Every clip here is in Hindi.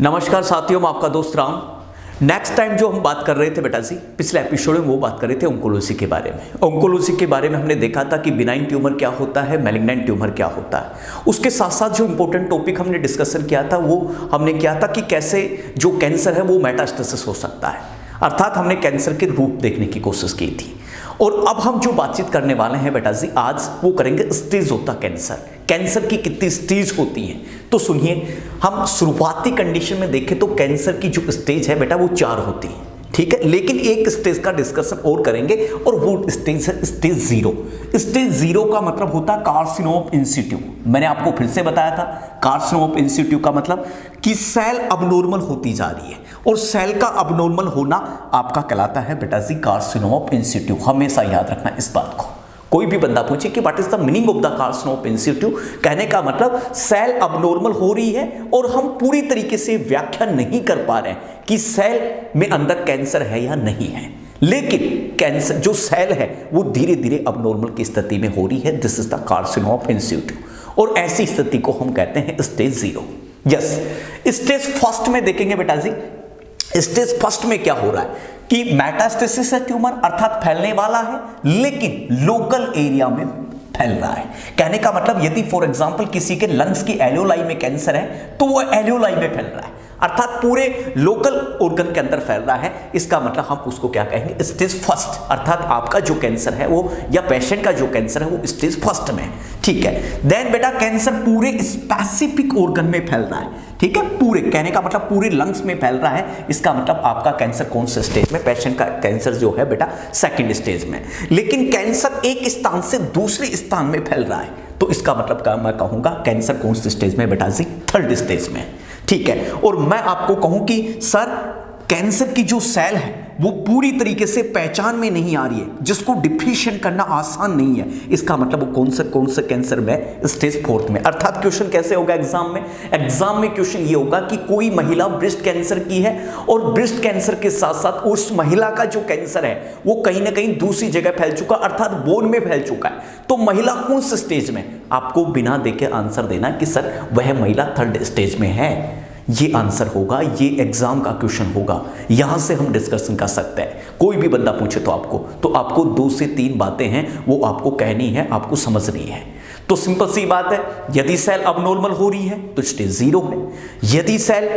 नमस्कार साथियों, मैं आपका दोस्त राम। नेक्स्ट टाइम जो हम बात कर रहे थे बेटा जी, पिछले एपिसोड में वो बात कर रहे थे ओंकोलॉजी के बारे में। ओंकोलॉजी के बारे में हमने देखा था कि बिनाइन ट्यूमर क्या होता है, मैलिग्नेंट ट्यूमर क्या होता है। उसके साथ साथ जो इंपॉर्टेंट टॉपिक हमने डिस्कशन किया था वो हमने किया था कि कैसे जो कैंसर है वो मेटास्टेसिस हो सकता है, अर्थात हमने कैंसर के रूप देखने की कोशिश की थी। और अब हम जो बातचीत करने वाले हैं बेटा जी आज वो करेंगे स्टेज होता कैंसर, कैंसर की कितनी स्टेज होती हैं। तो सुनिए, हम शुरुआती कंडीशन में देखें तो कैंसर की जो स्टेज है बेटा वो 4 होती है, ठीक है। लेकिन एक स्टेज का डिस्कशन और करेंगे और वो स्टेज है स्टेज 0। स्टेज 0 का मतलब होता है कार्सिनोम इन सिटू। मैंने आपको फिर से बताया था कार्सिनोम इन सिटू का मतलब कि सेल अबनॉर्मल होती जा रही है, और सेल का अबनॉर्मल होना आपका कहलाता है बेटा जी कार्सिनोम इन सिटू। हमेशा याद रखना इस बात को। कोई भी बंदा पूछे कि what is the meaning of the कार्सिनोम इन सिटू, कहने का मतलब सेल अबनॉर्मल हो रही है और हम पूरी तरीके से व्याख्या नहीं कर पा रहे हैं कि सेल में अंदर कैंसर है या नहीं है। लेकिन कैंसर जो सेल है वो धीरे धीरे अबनॉर्मल की स्थिति में हो रही है। दिस इज द कार्सिनोम इन सिटू, और ऐसी स्थिति को हम कहते हैं स्टेज 0। यस, स्टेज फर्स्ट में देखेंगे बेटा जी। स्टेज फर्स्ट में क्या हो रहा है कि मेटास्टेसिस है, ट्यूमर अर्थात फैलने वाला है लेकिन लोकल एरिया में फैल रहा है। कहने का मतलब यदि फॉर एग्जांपल किसी के लंग्स की एल्वेओलाई में कैंसर है तो वो एल्वेओलाई में फैल रहा है, अर्थात पूरे लोकल ऑर्गन के अंदर फैल रहा है। इसका मतलब हम उसको क्या कहेंगे, स्टेज फर्स्ट, अर्थात आपका जो कैंसर है वो या पेशेंट का जो कैंसर है वो स्टेज फर्स्ट में, ठीक है। देन बेटा कैंसर पूरे स्पेसिफिक ऑर्गन में फैल रहा है, ठीक है, पूरे, कहने का मतलब पूरे लंग्स में फैल रहा है। इसका मतलब आपका कैंसर कौन से स्टेज में, पेशेंट का कैंसर जो है बेटा सेकंड स्टेज में। लेकिन कैंसर एक स्थान से दूसरे स्थान में फैल रहा है, तो इसका मतलब क्या मैं कहूंगा कैंसर कौन से स्टेज में बेटा जी, थर्ड स्टेज में, ठीक है। और मैं आपको कहूं कि सर कैंसर की जो सेल है वो पूरी तरीके से पहचान में नहीं आ रही है, जिसको डिफिशिएंट करना आसान नहीं है, इसका मतलब वो कौन सा कैंसर में, स्टेज 4 में। अर्थात क्वेश्चन कैसे होगा एग्जाम में क्वेश्चन ये होगा कि कोई महिला ब्रेस्ट कैंसर की है और ब्रेस्ट कैंसर के साथ साथ उस महिला का जो कैंसर है वो कहीं ना कहीं दूसरी जगह फैल चुका, अर्थात बोन में फैल चुका है। तो महिला कौन से स्टेज में, आपको बिना देखे आंसर देना कि सर वह महिला थर्ड स्टेज में है। ये आंसर होगा, ये एग्जाम का क्वेश्चन होगा, यहां से हम डिस्कशन कर सकते हैं। कोई भी बंदा पूछे तो आपको 2 से 3 बातें हैं वो आपको कहनी है, आपको समझनी है। तो सिंपल सी बात है, यदि सेल अबनॉर्मल हो रही है तो स्टेज 0 है, यदि सेल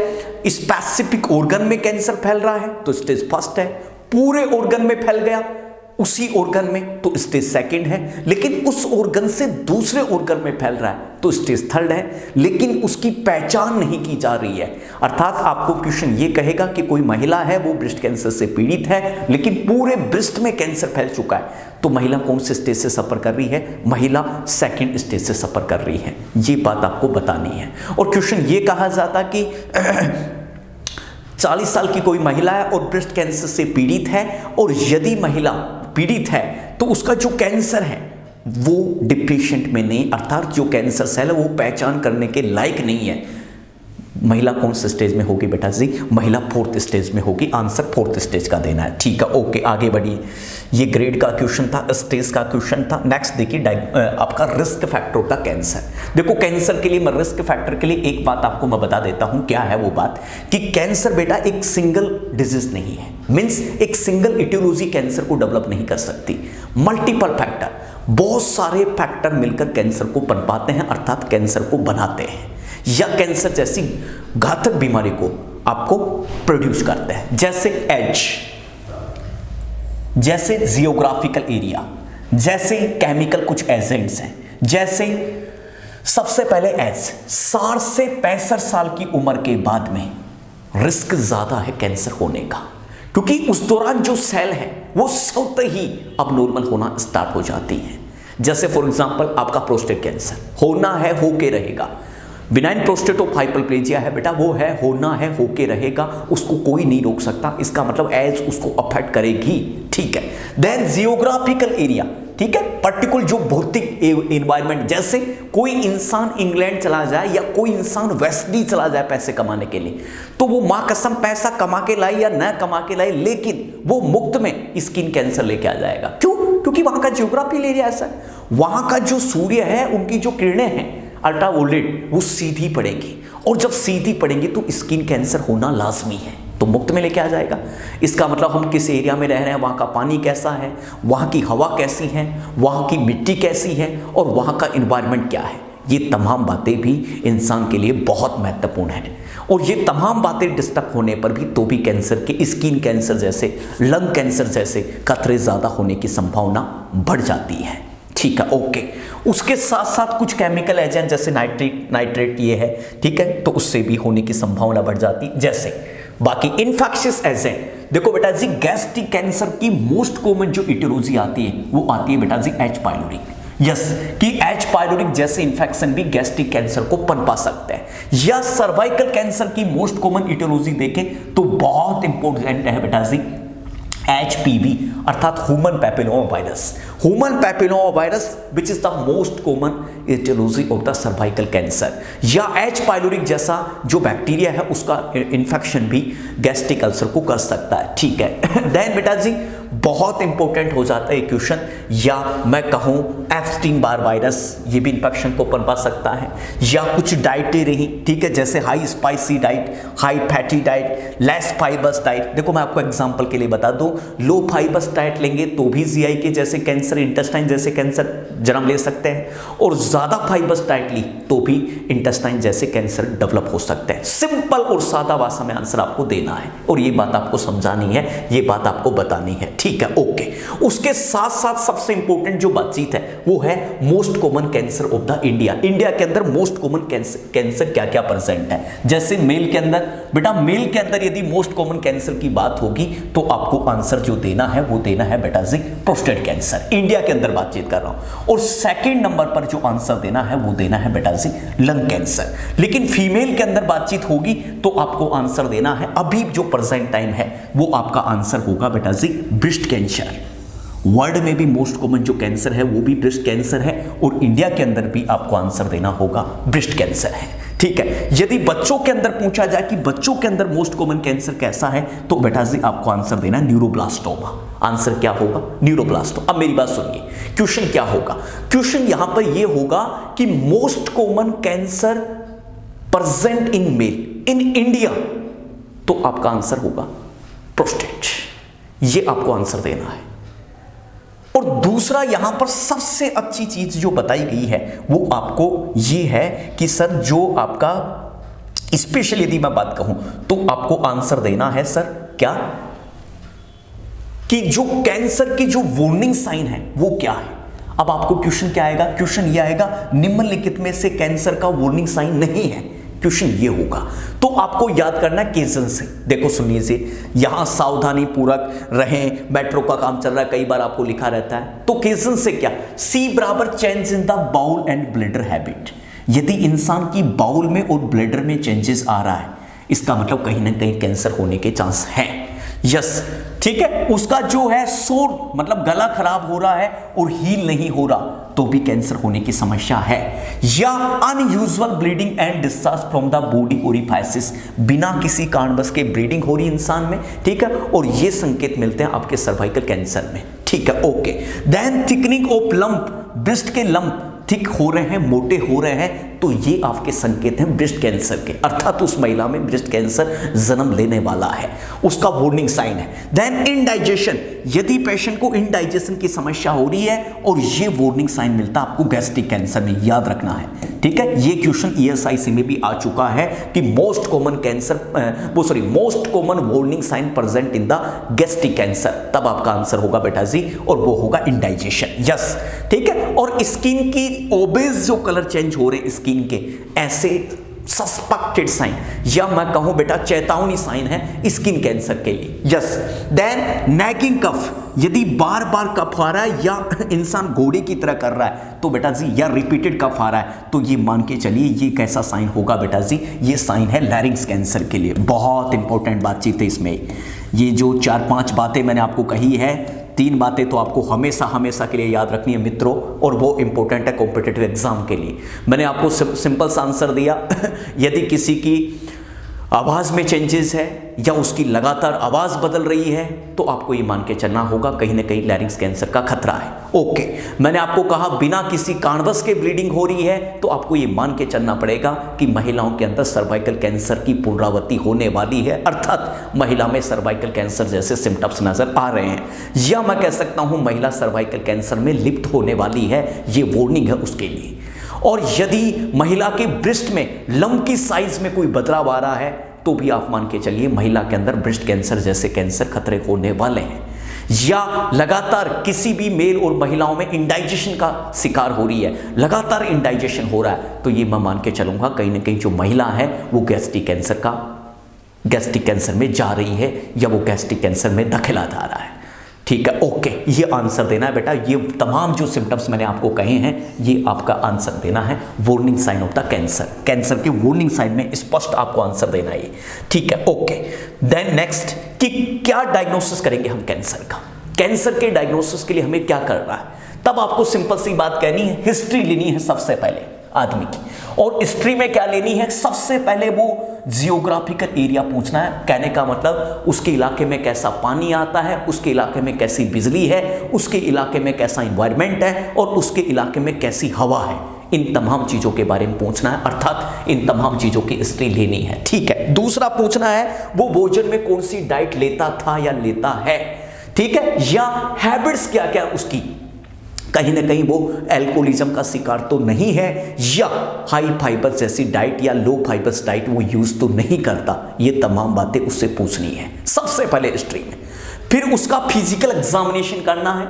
स्पेसिफिक ऑर्गन में कैंसर फैल रहा है तो स्टेज फर्स्ट है, पूरे ऑर्गन में फैल गया उसी ऑर्गन में तो स्टेज सेकंड है, लेकिन उस ऑर्गन से दूसरे ऑर्गन में फैल रहा है तो स्टेज थर्ड है, लेकिन उसकी पहचान नहीं की जा रही है। अर्थात आपको क्वेश्चन ये कहेगा कि कोई महिला है वो ब्रेस्ट कैंसर से पीड़ित है लेकिन पूरे ब्रेस्ट में कैंसर फैल चुका है, तो महिला कौन से स्टेज से सफर कर रही है, महिला सेकंड स्टेज से सफर कर रही है। ये बात आपको बतानी है। और क्वेश्चन ये कहा जाता कि 40 साल की कोई महिला है और ब्रेस्ट कैंसर से पीड़ित है, और यदि महिला पीड़ित है तो उसका जो कैंसर है वो डिफिशिएंट में नहीं, अर्थात जो कैंसर सेल है वो पहचान करने के लायक नहीं है। महिला कौन से स्टेज में होगी बेटा जी, महिला 4th स्टेज में होगी। आंसर 4th स्टेज का देना है, ठीक है। ओके, आगे बढ़िए। ये ग्रेड का क्वेश्चन था, स्टेज का क्वेश्चन था। नेक्स्ट देखिए आपका रिस्क फैक्टर होता कैंसर। देखो कैंसर के लिए मैं रिस्क फैक्टर के लिए एक बात आपको मैं बता देता हूं, क्या है वो बात कि कैंसर बेटा एक सिंगल डिजीज नहीं है, मीन्स एक सिंगल इटियोलॉजी कैंसर को डेवलप नहीं कर सकती। मल्टीपल फैक्टर, बहुत सारे फैक्टर मिलकर कैंसर को पनपाते हैं, अर्थात कैंसर को बनाते हैं या कैंसर जैसी घातक बीमारी को आपको प्रोड्यूस करते हैं। जैसे एज, जैसे जियोग्राफिकल एरिया, जैसे केमिकल कुछ एजेंट्स हैं, जैसे सबसे पहले एज 60 से 65 साल की उम्र के बाद में रिस्क ज्यादा है कैंसर होने का, क्योंकि उस दौरान जो सेल है वो स्वतः ही अबनॉर्मल होना स्टार्ट हो जाती है। जैसे फॉर एग्जांपल आपका प्रोस्टेट कैंसर होना है, होके रहेगा। बिनाइन प्रोस्टेट ऑफ हाइपरप्लेजिया है बेटा, वो है, होना है, होके रहेगा, उसको कोई नहीं रोक सकता। इसका मतलब एज उसको अफेक्ट करेगी, ठीक है। देन जियोग्राफिकल एरिया, ठीक है, पर्टिकुलर जो भौतिक एनवायरनमेंट, जैसे कोई इंसान इंग्लैंड चला जाए या कोई इंसान वेस्टली चला जाए पैसे कमाने के लिए, तो वो मां कसम पैसा कमा के लाए या न कमा के लाए, लेकिन वो मुफ्त में स्किन कैंसर लेके आ जाएगा। क्यों? क्योंकि वहां का जियोग्राफिकल एरिया ऐसा है, वहां का जो सूर्य है, उनकी जो किरणें हैं अल्ट्रावायलेट, वो सीधी पड़ेगी और जब सीधी पड़ेंगी तो स्किन कैंसर होना लाजमी है, तो मुफ्त में लेके आ जाएगा। इसका मतलब हम किस एरिया में रह रहे हैं, वहाँ का पानी कैसा है, वहाँ की हवा कैसी है, वहाँ की मिट्टी कैसी है और वहाँ का इन्वायरमेंट क्या है, ये तमाम बातें भी इंसान के लिए बहुत महत्वपूर्ण हैं। और ये तमाम बातें डिस्टर्ब होने पर भी तो भी कैंसर के, स्किन कैंसर जैसे, लंग कैंसर जैसे खतरे ज़्यादा होने की संभावना बढ़ जाती है। ठीक है, ओके। उसके साथ साथ कुछ केमिकल एजेंट जैसे नाइट्रेट ये है, ठीक है, तो उससे भी होने की संभावना बढ़ जाती। जैसे बाकी इन्फेक्शियस एजेंट, देखो बेटा जी, गैस्ट्रिक कैंसर की मोस्ट कॉमन जो इटियोलॉजी आती है वो आती है बेटा जी एच पाइलोरी। यस, कि एच पाइलोरी जैसे इंफेक्शन भी गैस्ट्रिक कैंसर को पनपा सकते हैं। या सर्वाइकल कैंसर की मोस्ट कॉमन इटियोलॉजी देखें तो बहुत इंपॉर्टेंट है बेटा जी HPV अर्थात human papilloma virus. Human papilloma virus which is the most common etiology of the cervical cancer. या H पाइलोरी जैसा जो बैक्टीरिया है उसका इन्फेक्शन भी गैस्ट्रिक अल्सर को कर सकता है। ठीक है, देन बेटा जी बहुत इंपॉर्टेंट हो जाता है क्वेश्चन, या मैं कहूं एप्स्टीन बार वायरस, ये भी इंफेक्शन को पनपा सकता है। या कुछ डाइटें रही, ठीक है, जैसे high spicy diet, high fatty diet, less fibres diet. देखो मैं आपको एग्जांपल के लिए बता दूं, लो फाइबर्स डाइट लेंगे तो भी GI के जैसे कैंसर, इंटेस्टाइन जैसे कैंसर जन्म ले सकते हैं, और ज्यादा फाइबर्स डाइट ली तो भी इंटेस्टाइन जैसे कैंसर डेवलप हो सकते हैं। सिंपल और सादा भाषा में आंसर आपको देना है और ये बात आपको समझानी है, ये बात आपको बतानी है। ठीक है, ओके। उसके साथ साथ सबसे इंपॉर्टेंट जो बातचीत है वो है most common cancer of the India. India के अंदर मोस्ट कॉमन कैंसर क्या क्या प्रेजेंट है। जैसे मेल के अंदर, बेटा मेल के अंदर यदि मोस्ट कॉमन कैंसर की बात होगी तो आपको आंसर जो देना है वो देना है बेटा जी प्रोस्टेट कैंसर। इंडिया के अंदर बातचीत कर रहा हूं। और सेकंड नंबर पर जो आंसर देना है वो देना है बेटा जी लंग कैंसर। लेकिन फीमेल के अंदर बातचीत होगी तो आपको आंसर देना है, अभी जो प्रेजेंट टाइम है वो आपका आंसर होगा बेटा जी ब्रेस्ट कैंसर। वर्ल्ड में भी मोस्ट कॉमन जो कैंसर है वो भी ब्रेस्ट कैंसर है, और इंडिया के अंदर भी आपको आंसर देना होगा ब्रेस्ट कैंसर है। ठीक है, यदि बच्चों के अंदर पूछा जाए कि बच्चों के अंदर मोस्ट कॉमन कैंसर कैसा है तो बेटा जी आपको आंसर देना न्यूरोब्लास्टोमा। आंसर क्या होगा? न्यूरोब्लास्टोमा। अब मेरी बात सुनिए, क्वेश्चन क्या होगा? क्वेश्चन यहां पर यह होगा कि most common cancer present in male in India, तो आपका आंसर होगा प्रोस्टेट। ये आपको आंसर देना है। और दूसरा यहां पर सबसे अच्छी चीज जो बताई गई है वो आपको ये है कि सर जो आपका स्पेशल यदि मैं बात कहूं तो आपको आंसर देना है सर क्या, कि जो कैंसर की जो वार्निंग साइन है वो क्या है। अब आपको क्वेश्चन क्या आएगा? क्वेश्चन ये आएगा निम्नलिखित में से कैंसर का वार्निंग साइन नहीं है। क्वेश्चन ये होगा, तो आपको याद करना केजन से। देखो सुनिए से, यहां सावधानी पूर्वक रहें, मेट्रो का काम चल रहा है, कई बार आपको लिखा रहता है। तो केजन से क्या? C बराबर change in the bowel and bladder habit. यदि इंसान की बाउल में और ब्लैडर में चेंजेस आ रहा है, इसका मतलब कहीं ना कहीं कैंसर होने के चांस हैं। यस, ठीक है। उसका जो है सोर मतलब गला खराब हो रहा है और हील नहीं हो रहा तो भी कैंसर होने की समस्या है। या unusual bleeding and discharge from the body orifices, बिना किसी कारणवश के ब्लीडिंग हो रही इंसान में, ठीक है, और ये संकेत मिलते हैं आपके सर्वाइकल कैंसर में। ठीक है, okay. Then thickening of lump, breast के लंप थिक हो रहे हैं, मोटे हो रहे हैं, तो ये आपके संकेत हैं ब्रेस्ट कैंसर के, अर्थात उस महिला में ब्रेस्ट कैंसर जन्म लेने वाला है, उसका वार्निंग साइन है। देन इनडाइजेशन, यदि पेशेंट को इनडाइजेशन की समस्या हो रही है और ये वार्निंग साइन मिलता है आपको गैस्ट्रिक कैंसर में, याद रखना है। ठीक है, ये क्वेश्चन ESIC में भी आ चुका है कि most common cancer most common warning sign present in the gastric cancer, तब आपका आंसर होगा बेटा जी, और वो होगा इनडाइजेशन। यस, ठीक है। और स्किन की ओबेस जो कलर चेंज हो रहे हैं स्किन के, ऐसे सस्पेक्टेड साइन या मैं कहूं बेटा चेतावनी साइन है स्किन कैंसर के लिए। यस। देन नैगिंग कफ, यदि बार बार कफ आ रहा है या इंसान घोड़े की तरह कर रहा है तो बेटा जी, या रिपीटेड कफ आ रहा है तो ये मान के चलिए ये कैसा साइन होगा बेटा जी, ये साइन है लैरिंक्स कैंसर के लिए। बहुत इंपॉर्टेंट बातचीत है इसमें। ये जो 4-5 बातें मैंने आपको कही है, 3 बातें तो आपको हमेशा हमेशा के लिए याद रखनी है मित्रों, और वो इंपॉर्टेंट है कॉम्पिटिटिव एग्जाम के लिए। मैंने आपको सिंपल सा आंसर दिया। यदि किसी की आवाज में चेंजेस है या उसकी लगातार आवाज बदल रही है, तो आपको ये मान के चलना होगा कहीं ना कहीं लैरिंक्स कैंसर का खतरा है। ओके, मैंने आपको कहा बिना किसी कारणवश के ब्लीडिंग हो रही है, तो आपको ये मान के चलना पड़ेगा कि महिलाओं के अंदर सर्वाइकल कैंसर की पुनरावृत्ति होने वाली है, अर्थात महिला में सर्वाइकल कैंसर जैसे सिम्टम्स नजर आ रहे हैं, या मैं कह सकता हूं महिला सर्वाइकल कैंसर में लिप्त होने वाली है। ये वार्निंग है उसके लिए। और यदि महिला के ब्रेस्ट में लंप की साइज में कोई बदलाव आ रहा है, तो भी आप मान के चलिए महिला के अंदर ब्रेस्ट कैंसर जैसे कैंसर खतरे होने वाले हैं। या लगातार किसी भी मेल और महिलाओं में इंडाइजेशन का शिकार हो रही है, लगातार इंडाइजेशन हो रहा है, तो ये मैं मान के चलूंगा कहीं ना कहीं जो महिला है वो गैस्ट्रिक कैंसर में जा रही है, या वो गैस्ट्रिक कैंसर में दखला जा रहा है। ठीक है, ओके, ये आंसर देना है बेटा। ये तमाम जो सिम्टम्स मैंने आपको कहे हैं, ये आपका आंसर देना है। Warning sign of the cancer के वार्निंग साइन में स्पष्ट आपको आंसर देना है। ठीक है, ओके। देन नेक्स्ट कि क्या डायग्नोसिस करेंगे हम कैंसर का। कैंसर के डायग्नोसिस के लिए हमें क्या करना है, तब आपको सिंपल सी बात कहनी है, हिस्ट्री लेनी है सबसे पहले आदमी की। और हिस्ट्री में क्या लेनी है, सबसे पहले वो जियोग्राफिकल एरिया पूछना है। कहने का मतलब उसके इलाके में कैसा पानी आता है, उसके इलाके में कैसी बिजली है, उसके इलाके में कैसा एनवायरनमेंट है, और उसके इलाके में कैसी हवा है। इन तमाम चीजों के बारे में पूछना है, अर्थात इन तमाम चीजों की हिस्ट्री लेनी है। ठीक है, दूसरा पूछना है वो भोजन में कौन सी डाइट लेता था या लेता है। ठीक है, या हैबिट्स क्या क्या उसकी, कहीं ना कहीं वो एल्कोहलिज्म का शिकार तो नहीं है, या हाई फाइबर जैसी डाइट या लो फाइबर्स डाइट वो यूज तो नहीं करता। ये तमाम बातें उससे पूछनी है सबसे पहले हिस्ट्री में। फिर उसका फिजिकल एग्जामिनेशन करना है।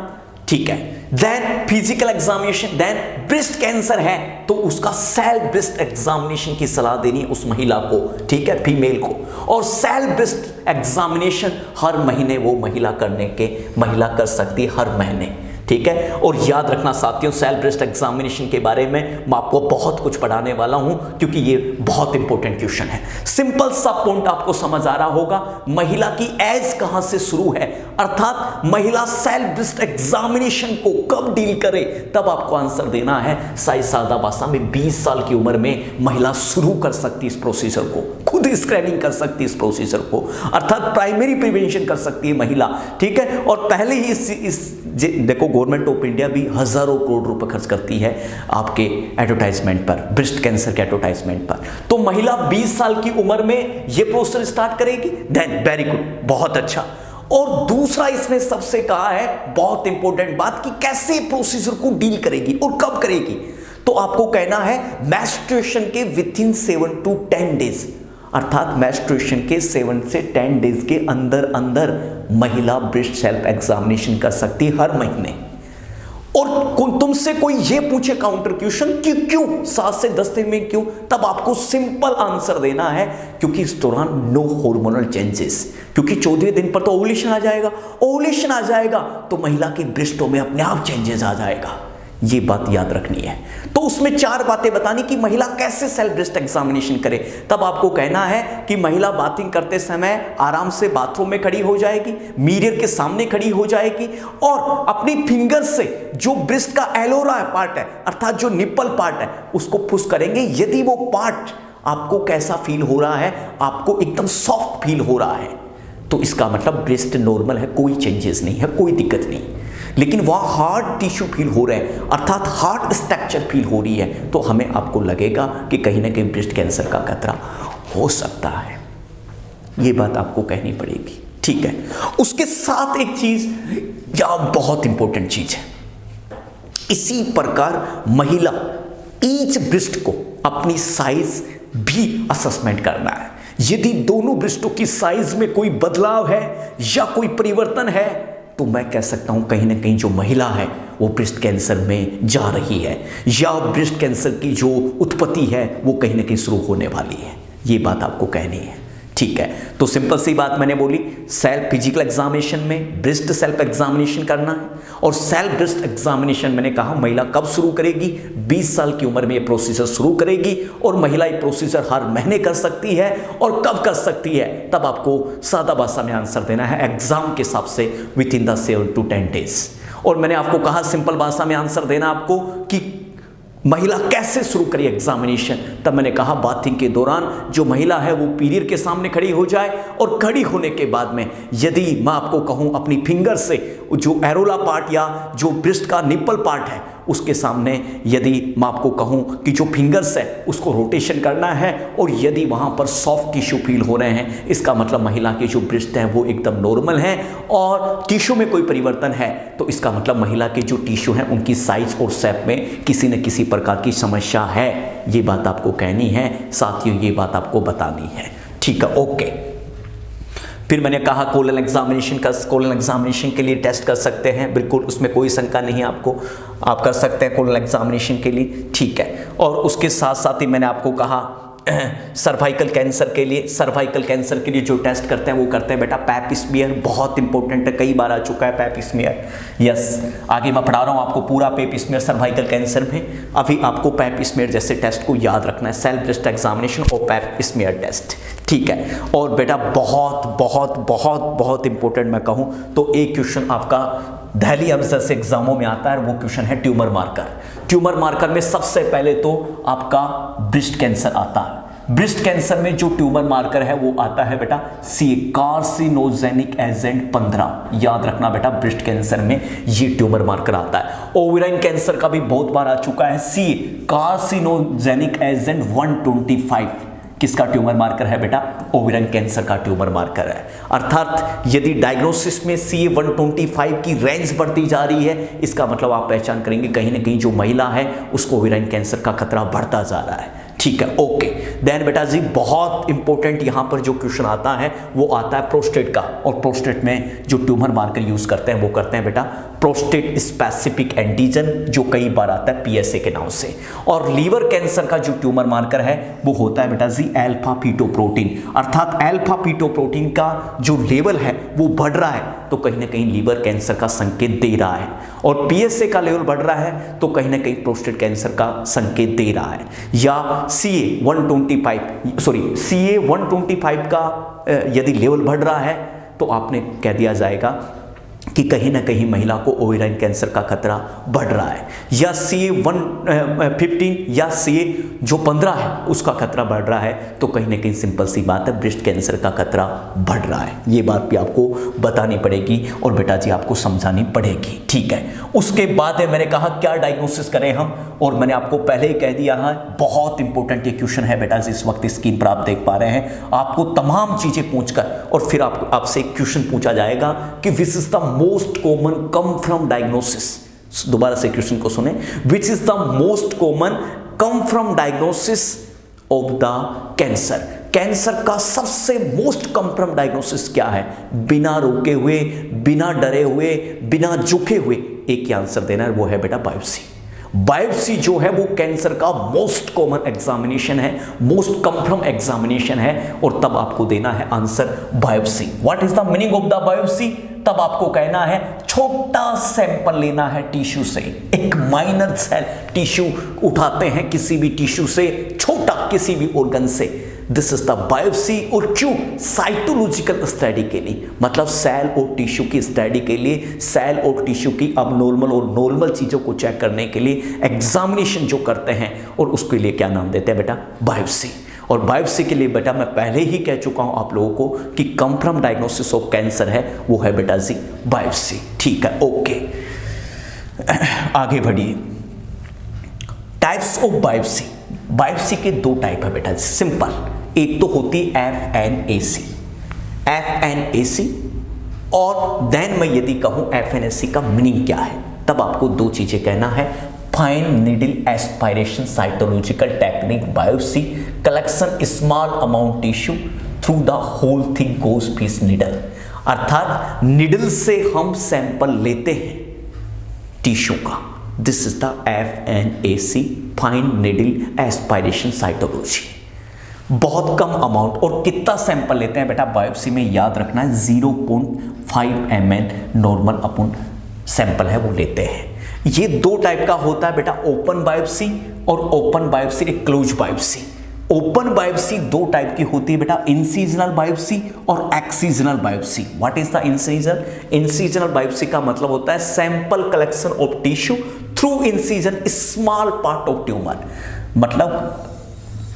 ठीक है, then physical examination, then breast cancer है तो उसका सेल्फ ब्रेस्ट एग्जामिनेशन की सलाह देनी है उस महिला को। ठीक है, फीमेल को। और सेल्फ ब्रेस्ट एग्जामिनेशन हर महीने वो महिला कर सकती है, हर महीने। ठीक है, और याद रखना साथियों, सेल्फ ब्रेस्ट एग्जामिनेशन के बारे में मैं आपको बहुत कुछ पढ़ाने वाला हूं, क्योंकि ये बहुत इंपॉर्टेंट क्वेश्चन है। सिंपल सा पॉइंट आपको समझ आ रहा होगा, महिला की एज कहां से शुरू है, अर्थात महिला सेल्फ ब्रेस्ट एग्जामिनेशन को कब डील करे, तब आपको आंसर देना है। सादा भाषा में 20 साल की उम्र में महिला शुरू कर सकती है इस प्रोसीजर को, खुद स्क्रीनिंग कर सकती है इस प्रोसीजर को, अर्थात प्राइमरी प्रिवेंशन कर सकती है महिला। ठीक है, और पहले ही इस देखो गवर्नमेंट ऑफ इंडिया भी हजारों करोड़ रुपए खर्च करती है आपके एडवर्टाइजमेंट पर, ब्रेस्ट कैंसर के एडवर्टाइजमेंट पर। तो महिला 20 साल की उम्र में ये प्रोसेस स्टार्ट करेगी, देन वेरी गुड, बहुत अच्छा। और दूसरा इसने सबसे कहा है बहुत इंपॉर्टेंट बात कि कैसे प्रोसीजर को डील करेगी और कब करेगी। तो आपको कहना है मेंस्ट्रुएशन के विथिन 7 to 10 डेज, अर्थात मेंस्ट्रुएशन के 7 से 10 डेज के अंदर अंदर महिला ब्रेस्ट सेल्फ एग्जामिनेशन कर सकती है हर महीने। और तुमसे कोई ये पूछे काउंटर क्वेश्चन कि क्यों 7 से 10 दिन में क्यों, तब आपको सिंपल आंसर देना है क्योंकि इस दौरान नो हार्मोनल चेंजेस, क्योंकि 14वें दिन पर तो ओवुलेशन आ जाएगा, ओवुलेशन आ जाएगा तो महिला की ब्रेस्टों में अपने आप चेंजेस आ जाएगा। ये बात याद रखनी है। तो उसमें 4 बातें बतानी कि महिला कैसे सेल्फ ब्रेस्ट एग्जामिनेशन करे। तब आपको कहना है कि महिला बाथिंग करते समय आराम से बाथरूम में खड़ी हो जाएगी, मिरर के सामने खड़ी हो जाएगी, और अपनी फिंगर से जो ब्रेस्ट का एलोरा पार्ट है, अर्थात जो निप्पल पार्ट है, उसको पुश करेंगे। यदि वो पार्ट आपको कैसा फील हो रहा है, आपको एकदम सॉफ्ट फील हो रहा है, तो इसका मतलब ब्रेस्ट नॉर्मल है, कोई चेंजेस नहीं है, कोई दिक्कत नहीं। लेकिन वहाँ हार्ड टिश्यू फील हो रहा है, अर्थात हार्ड स्ट्रक्चर फील हो रही है, तो हमें आपको लगेगा कि कहीं ना कहीं ब्रेस्ट कैंसर का खतरा हो सकता है। ये बात आपको कहनी पड़ेगी। ठीक है, उसके साथ एक चीज या बहुत इंपॉर्टेंट चीज है, इसी प्रकार महिला ईच ब्रेस्ट को अपनी साइज भी असेसमेंट करना है। यदि दोनों ब्रेस्टों की साइज में कोई बदलाव है या कोई परिवर्तन है, तो मैं कह सकता हूं कहीं ना कहीं जो महिला है वो ब्रेस्ट कैंसर में जा रही है, या ब्रेस्ट कैंसर की जो उत्पत्ति है वो कहीं ना कहीं शुरू होने वाली है। ये बात आपको कहनी है। ठीक है, तो सिंपल सी बात मैंने बोली, सेल्फ फिजिकल एग्जामिनेशन में ब्रेस्ट सेल्फ एग्जामिनेशन करना है, और सेल्फ ब्रेस्ट एग्जामिनेशन मैंने कहा महिला कब शुरू करेगी, 20 साल की उम्र में ये प्रोसीजर शुरू करेगी, और महिला ये प्रोसीजर हर महीने कर सकती है। और कब कर सकती है, तब आपको सादा भाषा में आंसर देना है एग्जाम के हिसाब से with in the 7 to 10 days. और मैंने आपको कहा सिंपल भाषा में आंसर देना आपको कि महिला कैसे शुरू करी एग्जामिनेशन? तब मैंने कहा बाथिंग के दौरान जो महिला है वो पीरियड के सामने खड़ी हो जाए और खड़ी होने के बाद में यदि मैं आपको कहूं अपनी फिंगर से जो एरोला पार्ट या जो ब्रेस्ट का निप्पल पार्ट है उसके सामने यदि मैं आपको कहूं कि जो फिंगर्स है उसको रोटेशन करना है और यदि वहां पर सॉफ्ट टिश्यू फील हो रहे हैं, इसका मतलब महिला के जो ब्रेस्ट हैं वो एकदम नॉर्मल हैं और टिश्यू में कोई परिवर्तन है तो इसका मतलब महिला के जो टिश्यू हैं उनकी साइज और शेप में किसी न किसी प्रकार की समस्या है। ये बात आपको कहनी है साथियों, ये बात आपको बतानी है। ठीक है, ओके। फिर मैंने कहा कोलन एग्जामिनेशन के लिए टेस्ट कर सकते हैं, बिल्कुल उसमें कोई शंका नहीं है आपको, आप कर सकते हैं कोलन एग्जामिनेशन के लिए। ठीक है, और उसके साथ साथ ही मैंने आपको कहा सर्वाइकल कैंसर के लिए जो टेस्ट करते हैं वो करते हैं बेटा पैप स्मीयर, बहुत इंपॉर्टेंट है, कई बार आ चुका है पैप स्मीयर। यस, आगे मैं पढ़ा रहा हूँ आपको पूरा पैप स्मीयर सर्वाइकल कैंसर में। अभी आपको पैप स्मीयर जैसे टेस्ट को याद रखना है, सेल्फ ब्रेस्ट एग्जामिनेशन और पैप स्मीयर टेस्ट। ठीक है, और बेटा बहुत बहुत बहुत बहुत इंपॉर्टेंट मैं कहूँ तो एक क्वेश्चन आपका दिल्ली अफसर से एग्जामों में आता है, वो क्वेश्चन है ट्यूमर मार्कर। ट्यूमर मार्कर में सबसे पहले तो आपका ब्रेस्ट कैंसर आता है। ब्रेस्ट कैंसर में जो ट्यूमर मार्कर है वो आता है बेटा सी कार्सिनोजेनिक एजेंट 15, याद रखना बेटा ब्रेस्ट कैंसर में ये ट्यूमर मार्कर आता है। ओवेरियन कैंसर का भी बहुत बार आ चुका है सी कार्सिनोजेनिक एजेंट 125, किसका ट्यूमर मार्कर है बेटा? ओवेरियन कैंसर का ट्यूमर मार्कर है। अर्थात यदि डायग्नोसिस में CA-125 की रेंज बढ़ती जा रही है, इसका मतलब आप पहचान करेंगे कहीं ना कहीं जो महिला है उसको ओवेरियन कैंसर का खतरा बढ़ता जा रहा है। ठीक है, ओके। देन बेटा जी बहुत इंपॉर्टेंट यहां पर जो क्वेश्चन आता है वो आता है प्रोस्टेट का, और प्रोस्टेट में जो ट्यूमर मार्कर यूज करते हैं वो करते हैं बेटा प्रोस्टेट स्पेसिफिक एंटीजन, जो कई बार आता है PSA के नाम से। और लीवर कैंसर का जो ट्यूमर मार्कर है वो होता है बेटा जी अल्फा फीटोप्रोटीन, अर्थात अल्फा फीटोप्रोटीन का जो लेवल है वो बढ़ रहा है तो कहीं ना कहीं लीवर कैंसर का संकेत दे रहा है, और PSA का लेवल बढ़ रहा है तो कहीं ना कहीं प्रोस्टेट कैंसर का संकेत दे रहा है। या CA-125 का यदि लेवल बढ़ रहा है तो आपने कह दिया जाएगा कि कहीं ना कहीं महिला को ओवेरियन कैंसर का खतरा बढ़ रहा है। या CA-115 या CA जो 15 है उसका खतरा बढ़ रहा है तो कहीं ना कहीं सिंपल सी बात है ब्रेस्ट कैंसर का खतरा बढ़ रहा है। ये बात भी आपको बतानी पड़ेगी और बेटा जी आपको समझानी पड़ेगी। ठीक है, उसके बाद मैंने कहा क्या डायग्नोसिस करें हम, और मैंने आपको पहले ही कह दिया है बहुत इंपॉर्टेंट ये क्वेश्चन है बेटा जी, इस वक्त स्क्रीन पर आप देख पा रहे हैं। आपको तमाम चीजें पूछकर और फिर आपसे एक क्वेश्चन पूछा जाएगा कि विच is the most common come from diagnosis. दोबारा से क्वेश्चन को सुने, विच is the most common come from diagnosis of the cancer. Cancer का सबसे मोस्ट कम फ्रॉम डायग्नोसिस क्या है? बिना रोके हुए, बिना डरे हुए, बिना झुके हुए एक ही आंसर देना है, वो है बेटा बायोप्सी। बायोप्सी जो है वो कैंसर का मोस्ट कॉमन एग्जामिनेशन है, मोस्ट कन्फर्म एग्जामिनेशन है, और तब आपको देना है answer biopsy. What is the meaning of the biopsy? तब आपको कहना है छोटा सैंपल लेना है टिश्यू से, एक माइनर सेल टिश्यू उठाते हैं किसी भी टिश्यू से, छोटा किसी भी ऑर्गन से, दिस इज द बायोप्सी। और क्यों? साइटोलॉजिकल स्टडी के लिए, मतलब सेल और टिश्यू की स्टडी के लिए, सेल और टिश्यू की अबनॉर्मल और नॉर्मल चीजों को चेक करने के लिए एग्जामिनेशन जो करते हैं, और उसके लिए क्या नाम देते हैं बेटा? बायोप्सी। और बायोप्सी के लिए बेटा मैं पहले ही कह चुका हूं आप लोगों को कि कंफर्म डायग्नोसिस ऑफ कैंसर है वो है बेटा जी बायोप्सी। ठीक है, ओके, आगे बढ़िए। Types of biopsy. बायोप्सी के दो टाइप है बेटा, सिंपल। एक तो होती FNAC, और देन मैं यदि कहूं FNAC का मीनिंग क्या है, तब आपको दो चीजें कहना है। Fine needle aspiration cytological technique biopsy, collection small amount tissue through the hole thing goes piece needle, अर्थात नीडल से हम सैंपल लेते हैं टिश्यू का। This is the FNAC, fine needle aspiration cytology. बहुत कम अमाउंट, और कितना सैंपल लेते हैं बेटा बायोप्सी में? याद रखना है 0.5 ml नॉर्मल अपन सैंपल है वो लेते हैं। ये दो टाइप का होता है बेटा, ओपन बायोप्सी और ओपन बायोप्सी, एक क्लोज बायोप्सी। ओपन बायोप्सी दो टाइप की होती है बेटा, इंसिजनल बायोप्सी और excisional biopsy. What is the incisional? Incisional biopsy का मतलब होता है sample collection of tissue through incision small part of tumour, मतलब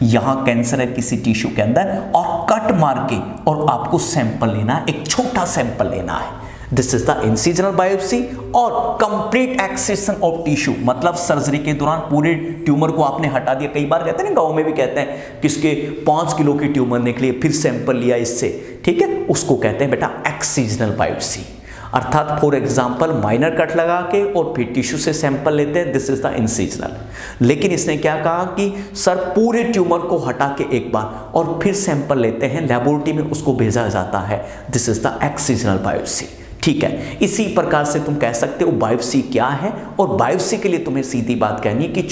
यहां कैंसर है किसी टिश्यू के अंदर और कट मार के और आपको सैंपल लेना है, एक छोटा सैंपल लेना है। This is the incisional biopsy और कंप्लीट एक्सेशन ऑफ टिश्यू, मतलब सर्जरी के दौरान पूरे ट्यूमर को आपने हटा दिया। कई बार कहते हैं ना, गांव में भी कहते हैं किसके 5 किलो की ट्यूमर निकली, फिर सैंपल लिया इससे, ठीक है, उसको कहते हैं बेटा एक्सिजनल बायोप्सी। अर्थात फॉर एग्जाम्पल माइनर कट लगा के और फिर टिश्यू से सैंपल लेते हैं, दिस इज द इंसिजनल। लेकिन इसने क्या कहा कि सर पूरे ट्यूमर को हटा के एक बार और फिर सैंपल लेते हैं, लेबोरेटरी में उसको भेजा जाता है, this is the excisional biopsy. ठीक है, इसी प्रकार से तुम कह सकते हो बायोप्सी क्या है, और बायोप्सी के लिए तुम्हें सीधी बात कहनी है कि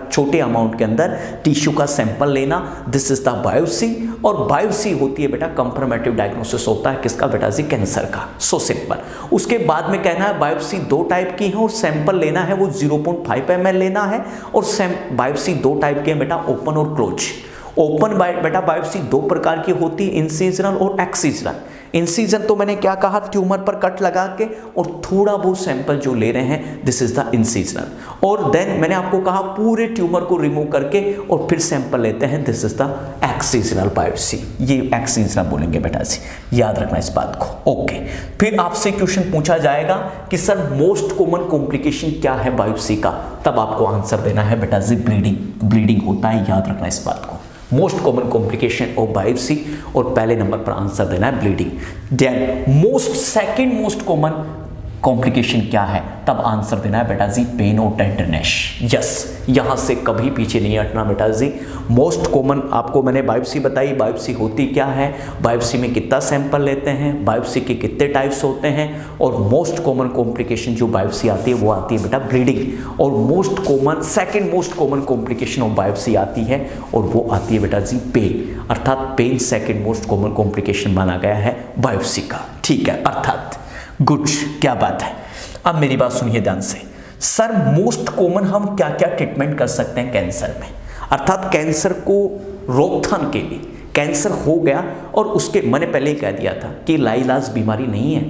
छोटे अमाउंट के अंदर टिश्यू का सैंपल लेना, दिस इज द बायोप्सी। और बायोप्सी होती है बेटा कंफर्मेटिव डायग्नोसिस होता है किसका बेटा जी, कैंसर का, सो सिंपल। उसके बाद में कहना है बायोप्सी 2 टाइप की है और सैंपल लेना है वो 0.5 ml लेना है। और बायोप्सी 2 टाइप के हैं बेटा, ओपन और क्लोज। ओपन बेटा बायोप्सी 2 प्रकार की होती है, इंसिजनल और एक्सिजनल। इंसिजन तो मैंने क्या कहा, ट्यूमर पर कट लगा के और थोड़ा बहुत सैंपल जो ले रहे हैं, दिस इज द इंसिजनल। और देन मैंने आपको कहा पूरे ट्यूमर को रिमूव करके और फिर सैंपल लेते हैं, this is the excisional biopsy. ये एक्सिजनल बोलेंगे बेटा जी, याद रखना इस बात को। ओके, फिर आपसे क्वेश्चन पूछा जाएगा कि सर मोस्ट कॉमन कॉम्प्लिकेशन क्या है बायोप्सी का, तब आपको आंसर देना है बेटा जी ब्लीडिंग होता है, याद रखना इस बात को। Most common complication of biopsy, और पहले नंबर पर आंसर देना है bleeding. Then second most common complication क्या है, तब आंसर देना है बेटा जी पेन और टेंडरनेस। यस, यहां से कभी पीछे नहीं हटना बेटा जी। मोस्ट कॉमन आपको मैंने बायोप्सी बताई, बायोप्सी होती क्या है, बायोप्सी में कितना सैंपल लेते हैं, बायोप्सी के कितने टाइप्स होते हैं, और मोस्ट कॉमन कॉम्प्लिकेशन जो बायोप्सी आती है वो आती है बेटा ब्लीडिंग। और second most common complication of biopsy आती है और वो आती है बेटा जी पेन, अर्थात pain second most common complication माना गया है बायोप्सी का। ठीक है, अर्थात गुड, क्या बात है। अब मेरी बात सुनिए ध्यान से, सर मोस्ट कॉमन हम क्या क्या ट्रीटमेंट कर सकते हैं कैंसर में, अर्थात कैंसर को रोकथाम के लिए। कैंसर हो गया और उसके, मैंने पहले ही कह दिया था कि लाइलाज बीमारी नहीं है,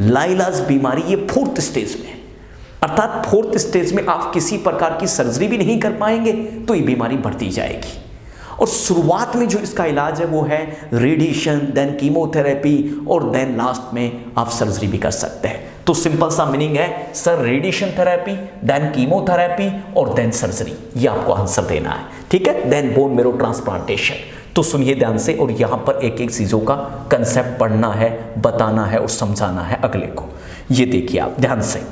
लाइलाज बीमारी ये 4th स्टेज में, अर्थात 4th स्टेज में आप किसी प्रकार की सर्जरी भी नहीं कर पाएंगे तो ये बीमारी बढ़ती जाएगी। और शुरुआत में जो इसका इलाज है वो है रेडिएशन, देन कीमोथेरेपी, और देन लास्ट में आप सर्जरी भी कर सकते हैं। तो सिंपल सा मीनिंग है sir radiation therapy, then chemotherapy और देन सर्जरी, ये आपको आंसर देना है। ठीक है, देन बोन मैरो ट्रांसप्लांटेशन। तो सुनिए ध्यान से, और यहां पर एक एक चीजों का कंसेप्ट पढ़ना है, बताना है और समझाना है अगले को। ये देखिए आप ध्यान से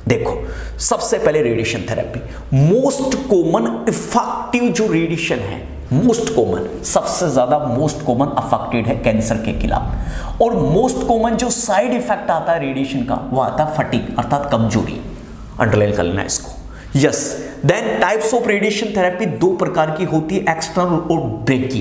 देखो, सबसे पहले radiation therapy, most common effective जो रेडिएशन है, मोस्ट कॉमन, सबसे ज्यादा मोस्ट कॉमन अफेक्टेड है कैंसर के खिलाफ। और मोस्ट कॉमन जो साइड इफेक्ट आता है रेडिएशन का वो आता है फटीग, अर्थात कमजोरी, अंडरलाइन कर लेना इसको। Yes, then types of radiation therapy 2 प्रकार की होती है, एक्सटर्नल और ब्रेकी।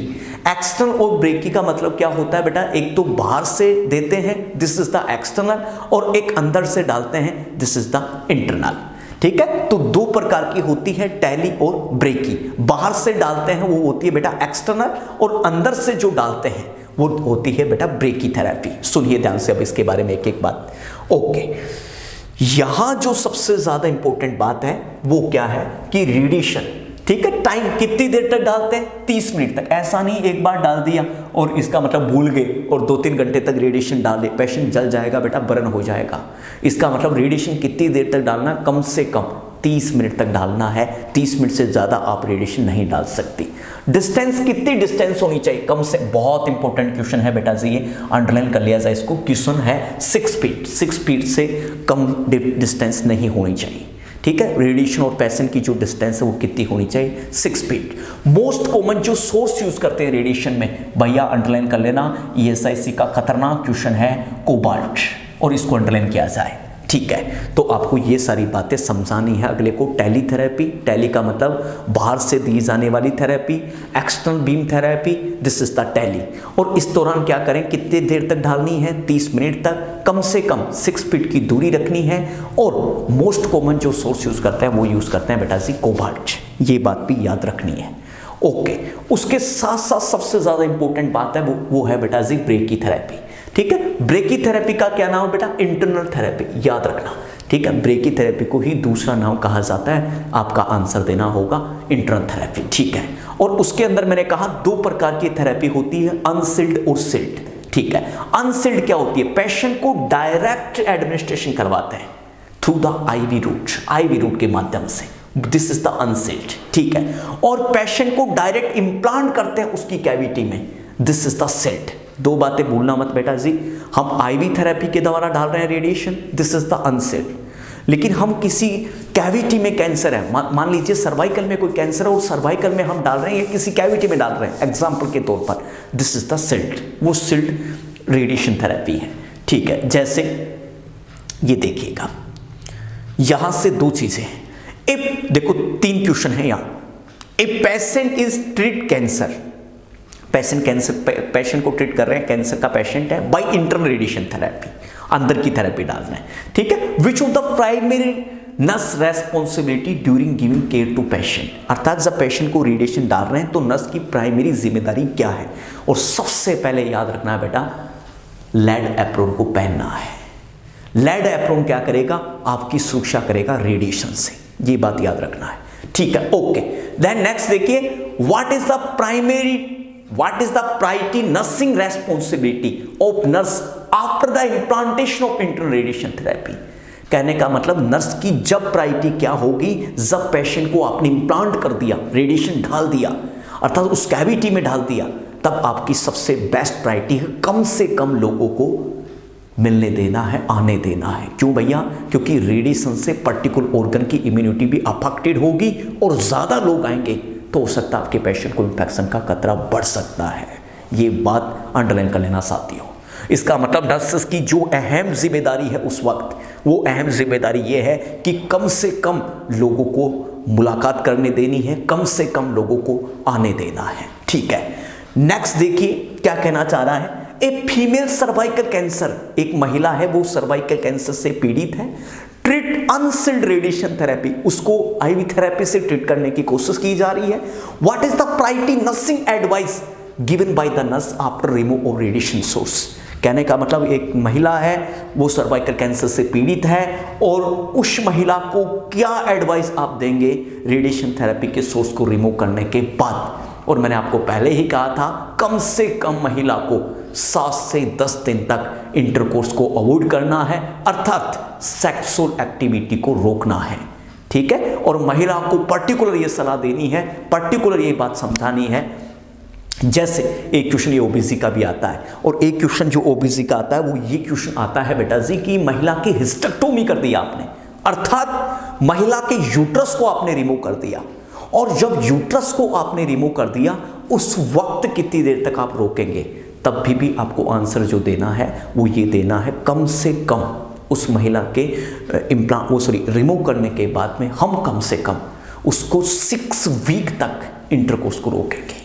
एक्सटर्नल और ब्रेकी का मतलब क्या होता है बेटा, एक तो बाहर से देते हैं, दिस इज द एक्सटर्नल, और एक अंदर से डालते हैं, दिस इज द इंटरनल। ठीक है, तो 2 प्रकार की होती है टैली और ब्रेकी। बाहर से डालते हैं वो होती है बेटा एक्सटर्नल, और अंदर से जो डालते हैं वो होती है बेटा ब्रेकी थेरेपी। सुनिए ध्यान से अब इसके बारे में एक एक बात। ओके, यहां जो सबसे ज्यादा इंपॉर्टेंट बात है वो क्या है कि रेडिएशन, ठीक है, टाइम कितनी देर तक डालते हैं, 30 मिनट तक। ऐसा नहीं एक बार डाल दिया और इसका मतलब भूल गए और 2-3 घंटे तक रेडिएशन डाले, पेशेंट जल जाएगा बेटा, बर्न हो जाएगा। इसका मतलब रेडिएशन कितनी देर तक डालना, कम से कम 30 मिनट तक डालना है। 30 मिनट से ज्यादा आप रेडिएशन नहीं डाल सकती। डिस्टेंस, कितनी डिस्टेंस होनी चाहिए, कम से, बहुत इंपॉर्टेंट क्वेश्चन है बेटा जी, ये अंडरलाइन कर लिया जाए इसको। क्वेश्चन है 6 फीट, 6 फीट से कम डिस्टेंस नहीं होनी चाहिए। ठीक है, रेडिएशन और पेशेंट की जो डिस्टेंस है वो कितनी होनी चाहिए, 6 फीट। मोस्ट कॉमन जो सोर्स यूज करते हैं रेडिएशन में, भैया अंडरलाइन कर लेना, ESIC का खतरनाक क्वेश्चन है कोबाल्ट, और इसको अंडरलाइन किया जाए। ठीक है, तो आपको ये सारी बातें समझानी है अगले को। टेली थेरेपी, टेली का मतलब बाहर से दी जाने वाली therapy, external beam therapy, this is the tele. और इस दौरान क्या करें, कितनी देर तक ढालनी है, 30 मिनट तक, कम से कम 6 फीट की दूरी रखनी है। और मोस्ट कॉमन जो सोर्स यूज करते हैं वो यूज करते हैं बेटा जी कोबाल्ट, ये बात भी याद रखनी है। ओके, उसके साथ साथ सबसे ज्यादा इंपॉर्टेंट बात है वो है बेटा जी ब्रेकी थेरेपी। ठीक है, ब्रेकी थेरेपी का क्या नाम है बेटा, इंटरनल थेरेपी, याद रखना। ठीक है, ब्रेकीथेरेपी को ही दूसरा नाम कहा जाता है। आपका आंसर देना होगा इंटरनल थेरेपी, ठीक है। और उसके अंदर मैंने कहा दो प्रकार की थेरेपी होती है, अनसील्ड और सील्ड, ठीक है। अनसील्ड क्या होती है? पेशेंट को डायरेक्ट एडमिनिस्ट्रेशन करवाते हैं थ्रू द आईवी रूट के माध्यम से, दिस इज द अनसील्ड, ठीक है। और पेशेंट को डायरेक्ट इम्प्लांट करते हैं उसकी कैविटी में, दिस इज द सील्ड। दो बातें भूलना मत बेटा जी, हम आईवी थेरेपी के द्वारा डाल रहे हैं radiation, this is the unsealed. लेकिन हम किसी कैविटी में कैंसर है, मान लीजिए सर्वाइकल में कोई कैंसर है और सर्वाइकल में हम डाल रहे हैं या किसी कैविटी में डाल रहे हैं एग्जाम्पल के तौर पर, दिस इज द सील्ड, वो सील्ड रेडिएशन थेरेपी है, ठीक है। जैसे ये देखिएगा, यहां से दो चीजें हैं, इफ देखो 3 क्वेश्चन है यहां, a patient is treat cancer, patient को ट्रीट कर रहे हैं, कैंसर का पेशेंट है, बाय इंटरनल रेडिएशन थेरेपी, अंदर की थेरेपी डालना है, ठीक है। Which of the primary nurse responsibility during giving care to patient, अर्थात जब पेशेंट को रेडिएशन डाल रहे हैं तो नर्स की प्राइमरी जिम्मेदारी क्या है? और सबसे पहले याद रखना है बेटा, लेड एप्रोन को पहनना है। लेड एप्रोन क्या करेगा? आपकी सुरक्षा करेगा रेडिएशन से, ये बात याद रखना है, ठीक है, ओके। देन नेक्स्ट देखिए, what is the priority nursing responsibility of nurse after the implantation of internal radiation therapy. कहने का मतलब नर्स की जब प्रायोरिटी क्या होगी, जब पेशेंट को आपने इम्प्लांट कर दिया, रेडिएशन डाल दिया, अर्थात उस कैविटी में डाल दिया, तब आपकी सबसे बेस्ट प्रायोरिटी है कम से कम लोगों को मिलने देना है, आने देना है। क्यों भैया? क्योंकि रेडिएशन से पर्टिकुलर ऑर्गन की इम्यूनिटी भी अफेक्टेड होगी और ज़्यादा लोग आएंगे तो हो सकता है आपके पेशेंट को इन्फेक्शन का खतरा बढ़ सकता है। ये बात अंडरलाइन कर लेना साथियों। इसका मतलब नर्सेस की जो अहम जिम्मेदारी है उस वक्त, वो अहम जिम्मेदारी ये है कि कम से कम लोगों को मुलाकात करने देनी है, कम से कम लोगों को आने देना है, ठीक है। नेक्स्ट देखिए क्या कहना चाह रहा है, ए फीमेल सर्वाइकल कैंसर, एक महिला है वो सर्वाइकल कैंसर से पीड़ित है, ट्रीट अनसील्ड रेडिएशन थेरेपी, उसको आईवी थेरेपी से ट्रीट करने की कोशिश की जा रही है। What is the priority nursing advice given by the nurse after remove of radiation source. कहने का मतलब एक महिला है वो सर्वाइकल कैंसर से पीड़ित है और उस महिला को क्या एडवाइस आप देंगे रेडिएशन थेरेपी के सोर्स को रिमूव करने के बाद। और मैंने आपको पहले ही कहा था कम से कम महिला को 7 से 10 दिन तक इंटरकोर्स को अवॉइड करना है, अर्थात सेक्सुअल एक्टिविटी को रोकना है, ठीक है। और महिला को पर्टिकुलर ये सलाह देनी है, पर्टिकुलर ये बात समझानी है। जैसे एक क्वेश्चन ये ओबीसी का भी आता है, और एक क्वेश्चन जो ओबीसी का आता है वो ये क्वेश्चन आता है बेटा जी कि महिला की हिस्टेक्टोमी कर दिया आपने, अर्थात महिला के यूट्रस को आपने रिमूव कर दिया, और जब यूट्रस को आपने रिमूव कर दिया उस वक्त कितनी देर तक आप रोकेंगे, तब भी आपको आंसर जो देना है वो ये देना है, कम से कम उस महिला के रिमूव करने के बाद में हम कम से कम उसको 6 वीक तक इंटरकोर्स को रोकेंगे।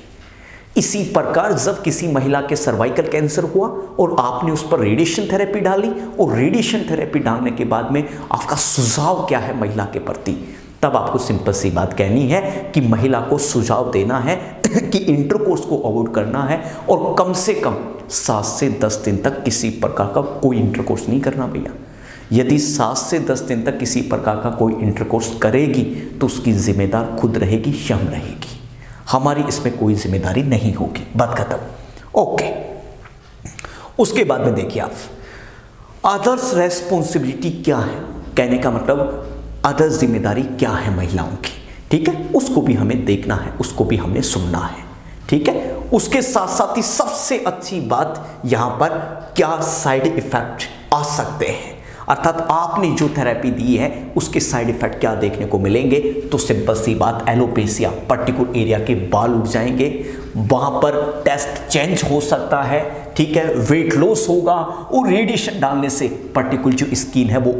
इसी प्रकार जब किसी महिला के सर्वाइकल कैंसर हुआ और आपने उस पर रेडिएशन थेरेपी डाली, और रेडिएशन थेरेपी डालने के बाद में आपका सुझाव क्या है महिला के प्रति, तब आपको सिंपल सी बात कहनी है कि महिला को सुझाव देना है कि इंटरकोर्स को अवॉइड करना है और कम से कम 7 से 10 दिन तक किसी प्रकार का कोई इंटरकोर्स नहीं करना भैया। यदि 7 से 10 दिन तक किसी प्रकार का कोई इंटरकोर्स करेगी तो उसकी जिम्मेदार खुद रहेगी, स्वयं रहेगी, हमारी इसमें कोई जिम्मेदारी नहीं होगी, बात खत्म, ओके। उसके बाद में देखिए आप अदर्स रेस्पॉन्सिबिलिटी क्या है, कहने का मतलब अदर्स जिम्मेदारी क्या है महिलाओं की, ठीक है, उसको भी हमें देखना है, उसको भी हमने सुनना है, ठीक है। उसके साथ साथ ही सबसे अच्छी बात यहां पर क्या साइड इफेक्ट आ सकते हैं, अर्थात आपने जो थेरेपी दी है उसके साइड इफेक्ट क्या देखने को मिलेंगे। तो सिंपल सी बात, एलोपेशिया, पर्टिकुलर एरिया के बाल उठ जाएंगे, वहां पर टेस्ट चेंज हो सकता है, ठीक है, वेट लॉस होगा, और रेडिएशन डालने से पर्टिकुलर जो स्किन है वो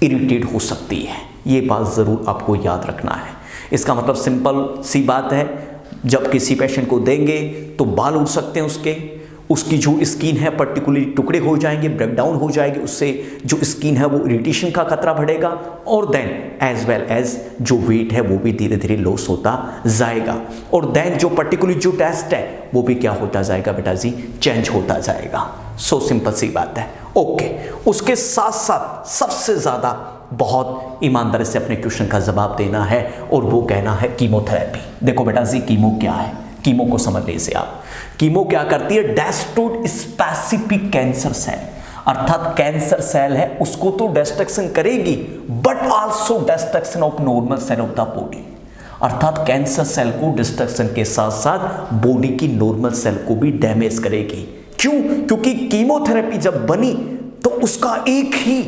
इरिटेट हो सकती है। ये बात ज़रूर आपको याद रखना है। इसका मतलब सिंपल सी बात है, जब किसी पेशेंट को देंगे तो बाल उड़ सकते हैं, उसकी जो स्किन है पर्टिकुलरली टुकड़े हो जाएंगे, ब्रेकडाउन हो जाएगी, उससे जो स्किन है वो इरिटेशन का खतरा बढ़ेगा, और देन एज वेल एज जो वेट है वो भी धीरे धीरे लॉस होता जाएगा, और देन जो पर्टिकुलर जो टेस्ट है वो भी क्या होता जाएगा बेटा जी, चेंज होता जाएगा। सो सिंपल सी बात है, ओके। उसके साथ साथ सबसे ज़्यादा बहुत ईमानदारी से अपने क्वेश्चन का जवाब देना है और वो कहना है कीमोथेरेपी। देखो बेटा जी, कीमो क्या है, कीमो को समझ लीजिए आप। कीमो क्या करती है, डेस्ट्रोड स्पेसिफिक कैंसर सेल, अर्थात कैंसर सेल है उसको तो डिस्ट्रक्शन करेगी but also destruction of normal cell of the body, अर्थात कैंसर सेल को डिस्ट्रक्शन के साथ साथ बॉडी की नॉर्मल सेल को भी डैमेज करेगी। क्यों? क्योंकि कीमोथेरेपी जब बनी तो उसका एक ही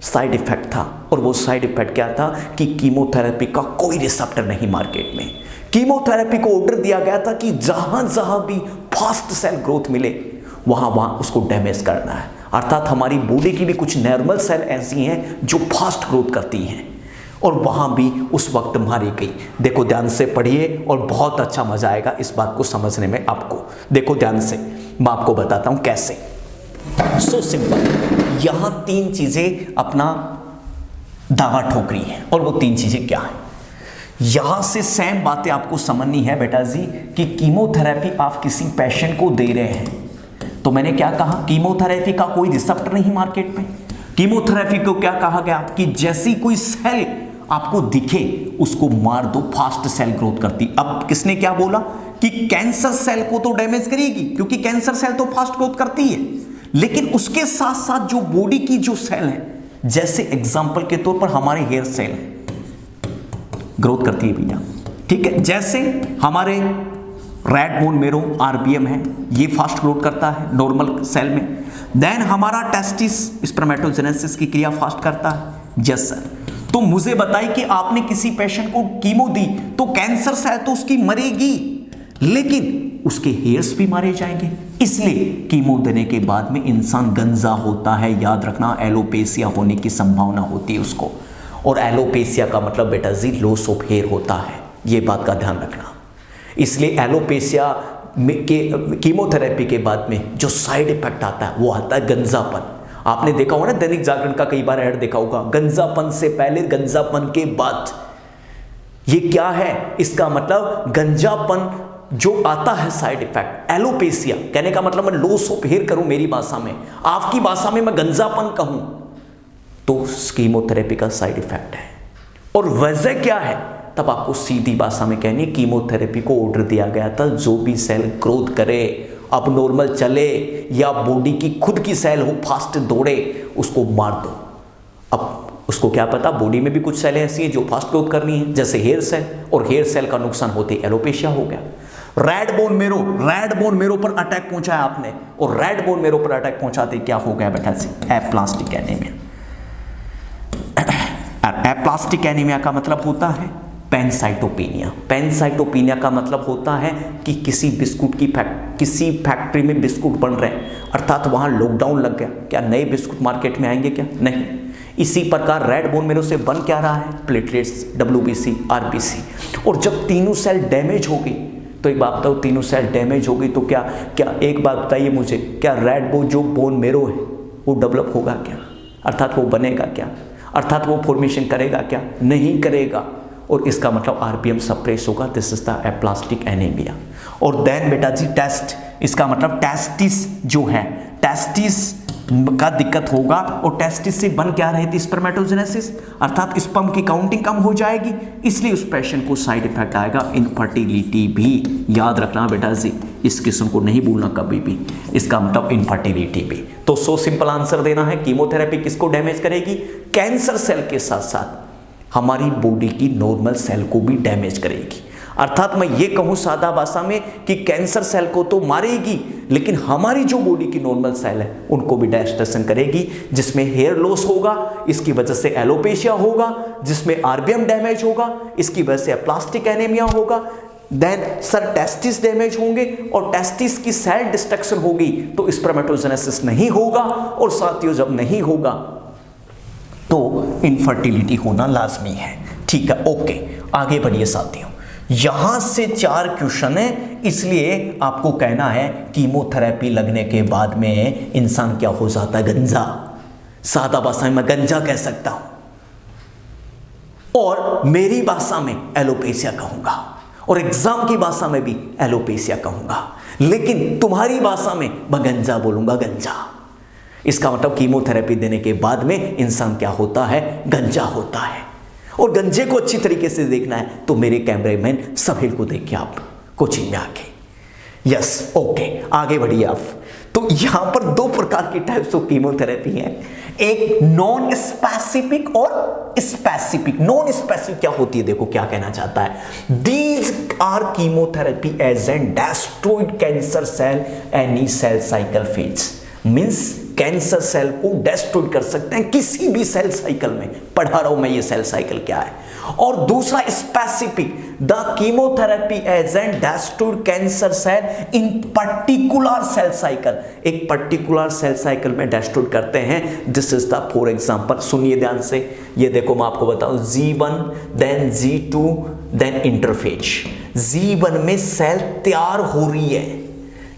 साइड इफेक्ट था, और वो साइड इफेक्ट क्या था कि कीमोथेरेपी का कोई रिसेप्टर नहीं मार्केट में। कीमोथेरेपी को ऑर्डर दिया गया था कि जहां जहां भी फास्ट सेल ग्रोथ मिले वहां वहां उसको डैमेज करना है, अर्थात हमारी बॉडी की भी कुछ नॉर्मल सेल ऐसी हैं जो फास्ट ग्रोथ करती हैं और वहां भी उस वक्त मारी गई। देखो ध्यान से पढ़िए और बहुत अच्छा मजा आएगा इस बात को समझने में आपको। देखो ध्यान से, मैं आपको बताता हूं कैसे। सो सिंपल, यहां तीन चीजें अपना दावा ठोक रही हैं, और वो तीन चीजें क्या है, यहां से सेम बातें आपको समझनी है बेटा जी कि कीमोथेरेपी आप किसी पेशेंट को दे रहे हैं, तो मैंने क्या कहा, कीमोथेरेपी का कोई रिसेप्टर नहीं मार्केट में। कीमोथेरेपी को क्या कहा गया कि जैसी कोई सेल आपको दिखे उसको मार दो, फास्ट सेल ग्रोथ करती। अब किसने क्या बोला कि कैंसर सेल को तो डैमेज करेगी क्योंकि कैंसर सेल तो फास्ट ग्रोथ करती है, लेकिन उसके साथ साथ जो बॉडी की जो सेल है, जैसे एग्जांपल के तौर पर हमारे हेयर सेल ग्रोथ करती है भैया, ठीक है, जैसे हमारे रेड बोन मेरो आरबीएम है, ये फास्ट ग्रोथ करता है नॉर्मल सेल में। देन हमारा टेस्टिस स्पर्मेटोजेनेसिस की क्रिया फास्ट करता है। यस सर, तो मुझे बताइए कि आपने किसी पेशेंट को कीमो दी तो कैंसर सेल तो उसकी मरेगी, लेकिन उसके हेयर्स भी मारे जाएंगे। इसलिए कीमो देने के बाद में इंसान गंजा होता है, याद रखना, एलोपेसिया होने की संभावना होती है उसको, और एलोपेसिया का मतलब बेटा जी लॉस ऑफ हेयर होता है, ये बात का ध्यान रखना। इसलिए एलोपेसिया के कीमोथेरेपी के बाद में जो साइड इफेक्ट आता है वो आता है गंजापन। आपने देखा होगा ना, दैनिक जागरण का कई बार ऐड देखा होगा, गंजापन से पहले गंजापन के बाद। ये क्या है, इसका मतलब गंजापन जो आता है साइड इफेक्ट, एलोपेसिया कहने का मतलब मैं लॉस ऑफ हेयर करूं, मेरी भाषा में, आपकी भाषा में मैं गंजापन कहूं, तो कीमोथेरेपी का साइड इफेक्ट है। और वजह क्या है, तब आपको सीधी भाषा में कहनी, कीमोथेरेपी को ऑर्डर दिया गया था जो भी सेल ग्रोथ करे, अब नॉर्मल चले या बॉडी की खुद की सेल हो फास्ट दौड़े, उसको मार दो। अब उसको क्या पता, बॉडी में भी कुछ सेलें ऐसी हैं जो फास्ट ग्रोथ करनी है, जैसे हेयर सेल, और हेयर सेल का नुकसान होते एलोपेशिया हो गया। रेड बोन मेरो पर अटैक पहुंचाया आपने, और रेड बोन मेरो पर अटैक पहुंचाते क्या हो गया बेटा जी, एप्लास्टिक एनीमिया। एप्लास्टिक एनीमिया का मतलब होता है पैनसाइटोपेनिया। पैनसाइटोपेनिया का मतलब होता है कि किसी फैक्ट्री में बिस्कुट बन रहे हैं, अर्थात वहां लॉकडाउन लग गया, क्या नए बिस्कुट मार्केट में आएंगे क्या, नहीं। इसी प्रकार रेड बोन मेरो से बन क्या रहा है, प्लेटलेट्स, डब्ल्यूबीसी, आरबीसी। और जब तीनों सेल डैमेज हो गई, तो एक बात बताओ, तीनों सेल डैमेज हो गई तो क्या एक बात बताइए मुझे, क्या रेड बोन जो बोन मेरो है वो डेवलप होगा क्या, अर्थात वो बनेगा क्या, अर्थात वो फॉर्मेशन करेगा क्या, नहीं करेगा, और इसका मतलब आरपीएम सप्रेस होगा। This is the aplastic anaemia. और देन बेटा जी टेस्ट, इसका मतलब टेस्टिस जो है, टेस्टिस का दिक्कत होगा, और टेस्टिस से बन क्या रही थी, स्पर्मेटोजेनेसिस, अर्थात स्पर्म की काउंटिंग कम हो जाएगी, इसलिए उस पेशेंट को साइड इफेक्ट आएगा, इनफर्टिलिटी भी। याद रखना बेटा जी, इस किस्म को नहीं भूलना कभी भी, इसका मतलब इनफर्टिलिटी भी। तो सो सिंपल आंसर देना है, कीमोथेरेपी किसको डैमेज करेगी, कैंसर सेल के साथ साथ हमारी बॉडी की नॉर्मल सेल को भी डैमेज करेगी। अर्थात मैं ये कहूं सादा भाषा में कि कैंसर सेल को तो मारेगी, लेकिन हमारी जो बॉडी की नॉर्मल सेल है उनको भी डिस्ट्रक्शन करेगी, जिसमें हेयर लॉस होगा, इसकी वजह से एलोपेशिया होगा, जिसमें आरबीएम डैमेज होगा, इसकी वजह से प्लास्टिक एनीमिया होगा। देन सर टेस्टिस डैमेज होंगे, और टेस्टिस की सेल डिस्ट्रक्शन होगी तो स्पर्मेटोजेनेसिस नहीं होगा, और साथियों जब नहीं होगा तो इनफर्टिलिटी होना लाजमी है। ठीक है, ओके, आगे बढ़िए साथियों। यहां से 4 क्वेश्चन है, इसलिए आपको कहना है कीमोथेरेपी लगने के बाद में इंसान क्या हो जाता है, गंजा। सादा भाषा में मैं गंजा कह सकता हूं, और मेरी भाषा में एलोपेशिया कहूंगा, और एग्जाम की भाषा में भी एलोपेशिया कहूंगा, लेकिन तुम्हारी भाषा में मैं गंजा बोलूंगा, गंजा। इसका मतलब कीमोथेरेपी देने के बाद में इंसान क्या होता है, गंजा होता है। और गंजे को अच्छी तरीके से देखना है तो मेरे कैमरामैन सहेल को देखिए आप कोचिंग में आके। यस, ओके, आगे बढ़िए आप। तो यहां पर दो प्रकार की टाइप्स ऑफ कीमोथेरेपी है, एक नॉन स्पेसिफिक और स्पेसिफिक। नॉन स्पेसिफिक क्या होती है, देखो क्या कहना चाहता है, these are chemotherapy agent destroyed cancer cell any cell cycle phase. Means cancer cell को डेस्ट्रॉय कर सकते हैं किसी भी सेल साइकिल में। पढ़ा रहा हूं मैं ये सेल साइकिल क्या है। और दूसरा specific, the chemotherapy agent destroyed cancer cell in particular cell cycle. एक पर्टिकुलर सेल साइकिल में डेस्ट्रॉय करते हैं। This is the for example, सुनिए ध्यान से, ये देखो मैं आपको बताऊं, G1 then G2 then interphase. G1 में सेल तैयार हो रही है,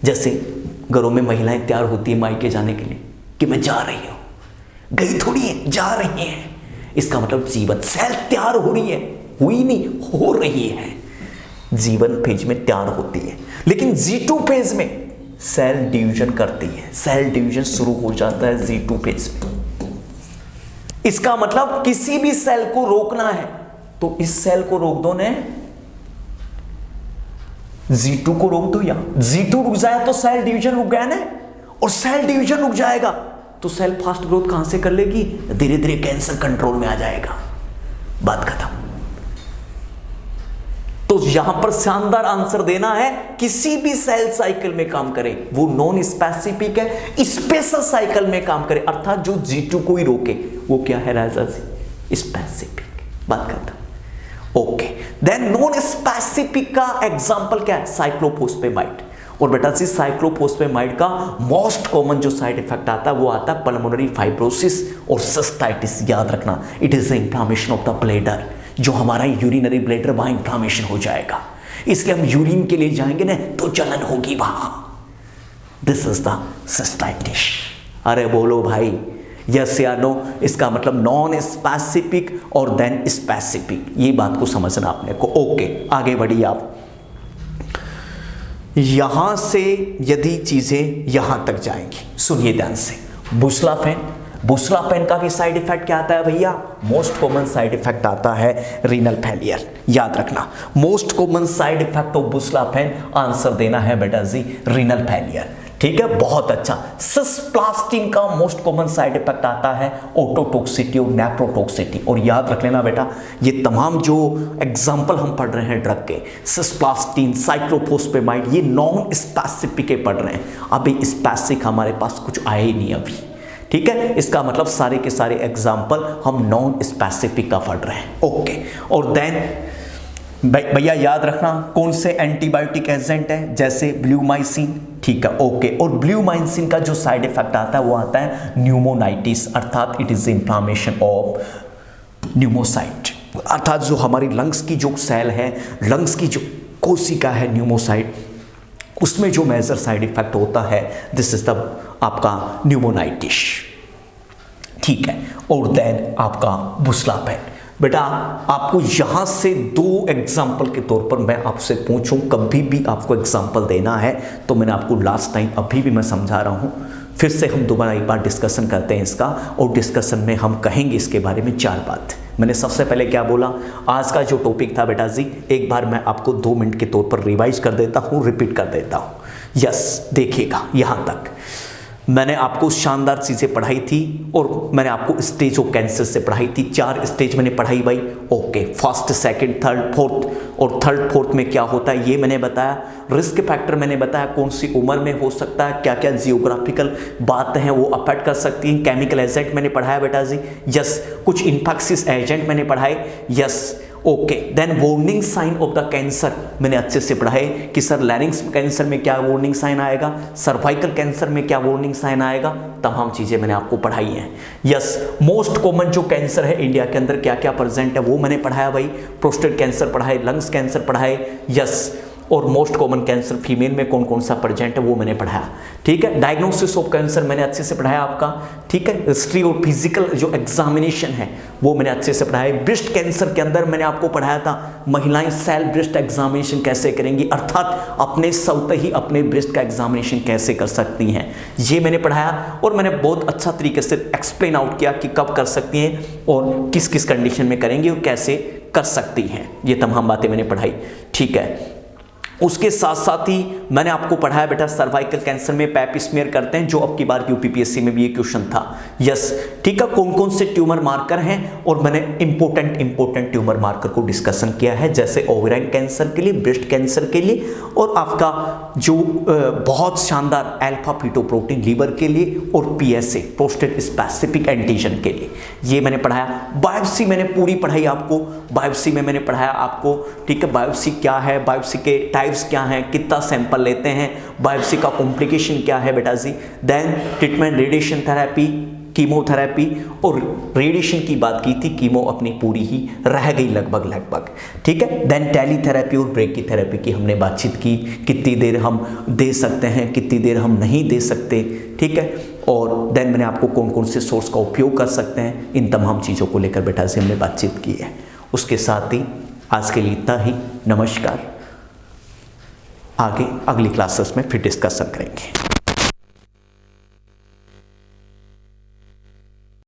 जैसे घरों में महिलाएं तैयार होती है मायके जाने के लिए कि मैं जा रही हूं, गई थोड़ी है, जा रही है। इसका मतलब जीवन सेल तैयार हो रही है, हुई नहीं, हो रही है। जीवन फेज में तैयार होती है, लेकिन G2 फेज में सेल डिवीजन करती है। सेल डिवीजन शुरू हो जाता है G2 फेज में। इसका मतलब किसी भी सेल को रोकना है तो इस सेल को रोक दो ने, G2 को रोक दो, या G2 रुक जाए तो सेल डिवीजन रुक गया ना, और सेल डिवीजन रुक जाएगा तो सेल फास्ट ग्रोथ कहां से कर लेगी, धीरे धीरे कैंसर कंट्रोल में आ जाएगा, बात खत्म। तो यहां पर शानदार आंसर देना है, किसी भी सेल साइकिल में काम करे, वो नॉन स्पेसिफिक है, स्पेशल साइकिल में काम करे, अर्थात जो G2 को ही रोके वो क्या है राजा जी, स्पेसिफिक, बात खत्म। ओके, देन नॉन स्पेसिफिक का एग्जांपल क्या है, साइक्लोफॉस्फेमाइड। और बेटा जी साइक्लोफॉस्फेमाइड का मोस्ट कॉमन जो साइड इफेक्ट आता है वो आता है पल्मोनरी फाइब्रोसिस और सिस्टाइटिस। याद रखना, it is the inflammation of the bladder, जो हमारा यूरिनरी ब्लैडर वहां इंफ्लामेशन हो जाएगा, इसलिए हम यूरिन के लिए जाएंगे ना तो जलन होगी वहां। This is the cystitis. अरे बोलो भाई यस या नो, इसका मतलब नॉन स्पेसिफिक और देन स्पेसिफिक, ये बात को समझना आपने को। ओके, आगे बढ़िए आप। यहां से यदि चीजें यहां तक जाएंगी, सुनिए ध्यान से, बुस्लाफेन, बुस्लाफेन का भी साइड इफेक्ट क्या आता है भैया, मोस्ट कॉमन साइड इफेक्ट आता है रीनल फेलियर। याद रखना, most common side effect of busulfan, answer देना है बेटा जी रीनल फेलियर। ठीक है, बहुत अच्छा। सिस्प्लास्टिन का मोस्ट कॉमन साइड इफेक्ट आता है ओटोटॉक्सिटी और नेफ्रोटॉक्सिटी। और याद रख लेना बेटा, ये तमाम जो एग्जाम्पल हम पढ़ रहे हैं ड्रग के, सिस्प्लास्टिन, साइक्लोफॉस्फेमाइड, ये नॉन स्पेसिफिक के पढ़ रहे हैं, अभी स्पेसिफिक हमारे पास कुछ आए ही नहीं अभी। ठीक है, इसका मतलब सारे के सारे एग्जाम्पल हम नॉन स्पेसिफिक का पढ़ रहे हैं। ओके, और देन भैया याद रखना कौन से एंटीबायोटिक एजेंट है, जैसे ब्लूमाइसिन। ठीक है, ओके। और ब्लूमाइसिन का जो साइड इफेक्ट आता है वो आता है न्यूमोनाइटिस, अर्थात it is inflammation of pneumocyte, अर्थात जो हमारी लंग्स की जो सेल है, लंग्स की जो कोशिका है न्यूमोसाइट, उसमें जो मेजर साइड इफेक्ट होता है, दिस इज द आपका न्यूमोनाइटिस। ठीक है, और देन आपका बुस्लाफेन। बेटा आपको यहां से दो एग्जाम्पल के तौर पर मैं आपसे पूछूं, कभी भी आपको एग्जाम्पल देना है तो मैंने आपको लास्ट टाइम अभी भी मैं समझा रहा हूं, फिर से हम दोबारा एक बार डिस्कशन करते हैं इसका, और डिस्कशन में हम कहेंगे इसके बारे में 4 बात। मैंने सबसे पहले क्या बोला, आज का जो टॉपिक था बेटा जी, एक बार मैं आपको 2 मिनट के तौर पर रिवाइज कर देता हूं, रिपीट कर देता हूं। यस, देखिएगा यहां तक मैंने आपको शानदार चीज़ें पढ़ाई थी, और मैंने आपको स्टेज ऑफ कैंसर से पढ़ाई थी, 4 स्टेज मैंने पढ़ाई भाई। Okay, first, second, third, fourth, और थर्ड फोर्थ में क्या होता है ये मैंने बताया। रिस्क फैक्टर मैंने बताया कौन सी उम्र में हो सकता है, क्या क्या जियोग्राफिकल बातें हैं वो अफेक्ट कर सकती हैं। केमिकल एजेंट मैंने पढ़ाया बेटा जी, यस। कुछ इन्फेक्शियस एजेंट मैंने पढ़ाए, yes. Okay, then warning sign of the cancer मैंने अच्छे से पढ़ाए कि सर लैरिंक्स कैंसर में क्या वार्निंग साइन आएगा, सर्वाइकल कैंसर में क्या वार्निंग साइन आएगा, तमाम चीज़ें मैंने आपको पढ़ाई हैं। यस, मोस्ट कॉमन जो कैंसर है इंडिया के अंदर क्या क्या प्रेजेंट है वो मैंने पढ़ाया भाई। प्रोस्टेट कैंसर पढ़ाए, लंग्स कैंसर पढ़ाए, यस। और मोस्ट कॉमन कैंसर फीमेल में कौन कौन सा प्रेजेंट है वो मैंने पढ़ाया, ठीक है। डायग्नोसिस ऑफ कैंसर मैंने अच्छे से पढ़ाया आपका, ठीक है। हिस्ट्री और फिजिकल जो एग्जामिनेशन है वो मैंने अच्छे से पढ़ाया। ब्रेस्ट कैंसर के अंदर मैंने आपको पढ़ाया था महिलाएं सेल्फ ब्रेस्ट एग्जामिनेशन कैसे करेंगी, अर्थात अपने स्वतः ही अपने ब्रेस्ट का एग्जामिनेशन कैसे कर सकती हैं, ये मैंने पढ़ाया। और मैंने बहुत अच्छा तरीके से एक्सप्लेन आउट किया कि कब कर सकती हैं और किस किस कंडीशन में करेंगी और कैसे कर सकती हैं, ये तमाम बातें मैंने पढ़ाई, ठीक है। उसके साथ साथ ही मैंने आपको पढ़ाया बेटा सर्वाइकल कैंसर में पैप स्मीयर करते हैं, जो अब की बार यूपीपीएससी में भी ये क्वेश्चन था, यस, ठीक है। कौन कौन से ट्यूमर मार्कर हैं और मैंने इंपॉर्टेंट ट्यूमर मार्कर को डिस्कशन किया है, जैसे ओवेरियन कैंसर के लिए, ब्रेस्ट कैंसर के लिए, और आपका जो बहुत शानदार अल्फा फीटोप्रोटीन लीवर के लिए, और पीएसए प्रोस्टेट स्पेसिफिक एंटीजन के लिए, ये मैंने पढ़ाया। बायोप्सी मैंने पूरी पढ़ाई आपको, बायोप्सी में मैंने पढ़ाया आपको, ठीक है, बायोप्सी क्या है, बायोप्सी के टाइप्स क्या हैं, कितना सैंपल लेते हैं, बायोप्सी का कॉम्प्लिकेशन क्या है बेटा जी, then treatment radiation therapy, chemotherapy, और रेडिएशन की बात की थी, कीमो अपनी पूरी ही रह गई लगभग, ठीक है। देन टेली थेरेपी और ब्रेकी थेरेपी की हमने बातचीत की, कितनी देर हम दे सकते हैं, कितनी देर हम नहीं दे सकते, ठीक है। और देन मैंने आपको कौन कौन से सोर्स का उपयोग कर सकते हैं, इन तमाम चीज़ों को लेकर बेटा से हमने बातचीत की है। उसके साथ ही आज के लिए इतना ही, नमस्कार। आगे अगली क्लासेस में फिर डिस्कशन करेंगे।